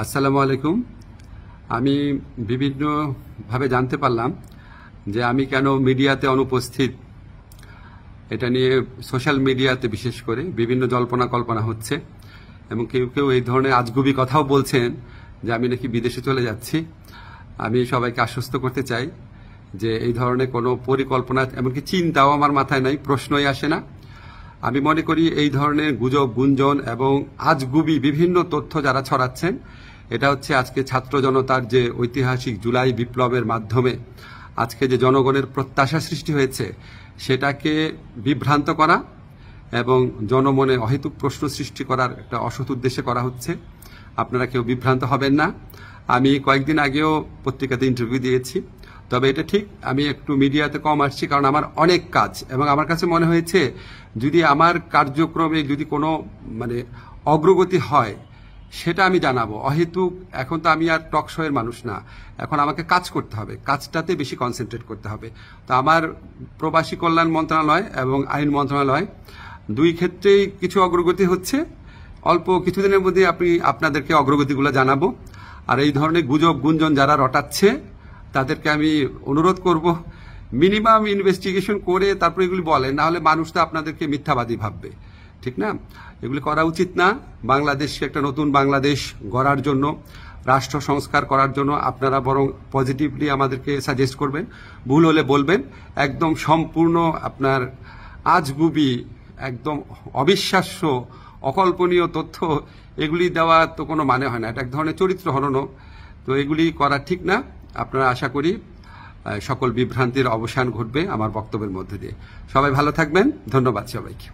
আসসালামু আলাইকুম। আমি বিভিন্নভাবে জানতে পারলাম যে আমি কেন মিডিয়াতে অনুপস্থিত। এটা নিয়ে সোশ্যাল মিডিয়াতে বিশেষ করে বিভিন্ন জল্পনা কল্পনা হচ্ছে এবং কেউ কেউ এই ধরনের আজগুবি কথাও বলছেন যে আমি নাকি বিদেশে চলে যাচ্ছি। আমি সবাইকে আশ্বস্ত করতে চাই যে এই ধরনের কোনো পরিকল্পনা এমনকি চিন্তাও আমার মাথায় নাই, প্রশ্নই আসে না। আমি মনে করি এই ধরনের গুজব গুঞ্জন এবং আজগুবি বিভিন্ন তথ্য যারা ছড়াচ্ছেন, এটা হচ্ছে আজকে ছাত্র জনতার যে ঐতিহাসিক জুলাই বিপ্লবের মাধ্যমে আজকে যে জনগণের প্রত্যাশা সৃষ্টি হয়েছে সেটাকে বিভ্রান্ত করা এবং জনমনে অহেতুক প্রশ্ন সৃষ্টি করার একটা অসৎ উদ্দেশ্যে করা হচ্ছে। আপনারা কেউ বিভ্রান্ত হবেন না। আমি কয়েকদিন আগেও পত্রিকাতে ইন্টারভিউ দিয়েছি, তবে এটা ঠিক আমি একটু মিডিয়াতে কম আসছি কারণ আমার অনেক কাজ এবং আমার কাছে মনে হয়েছে যদি আমার কার্যক্রমে যদি কোনো অগ্রগতি হয় সেটা আমি জানাবো। অহেতুক এখন তো আমি আর টক শো এর মানুষ না, এখন আমাকে কাজ করতে হবে, কাজটাতে বেশি কনসেন্ট্রেট করতে হবে। তো আমার প্রবাসী কল্যাণ মন্ত্রণালয় এবং আইন মন্ত্রণালয় দুই ক্ষেত্রেই কিছু অগ্রগতি হচ্ছে। অল্প কিছুদিনের মধ্যে আপনাদেরকে অগ্রগতিগুলো জানাবো। আর এই ধরনের গুজব গুঞ্জন যারা রটাচ্ছে তাদেরকে আমি অনুরোধ করব মিনিমাম ইনভেস্টিগেশন করে তারপর এগুলি বলেন, না হলে মানুষ তো আপনাদেরকে মিথ্যাবাদী ভাববে, ঠিক না? এগুলি করা উচিত না। বাংলাদেশকে একটা নতুন বাংলাদেশ গড়ার জন্য, রাষ্ট্র সংস্কার করার জন্য আপনারা বরং পজিটিভলি আমাদেরকে সাজেস্ট করবেন, ভুল হলে বলবেন। একদম সম্পূর্ণ আপনার আজগুবি, একদম অবিশ্বাস্য অকল্পনীয় তথ্য এগুলি দেওয়া তো কোনো মানে হয় না, এটা এক ধরনের চরিত্র হননও। তো এগুলি করা ঠিক না। আপনারা আশা করি সকল বিভ্রান্তির অবসান ঘটবে আমার বক্তব্যের মধ্যে দিয়ে। সবাই ভালো থাকবেন। ধন্যবাদ সবাইকে।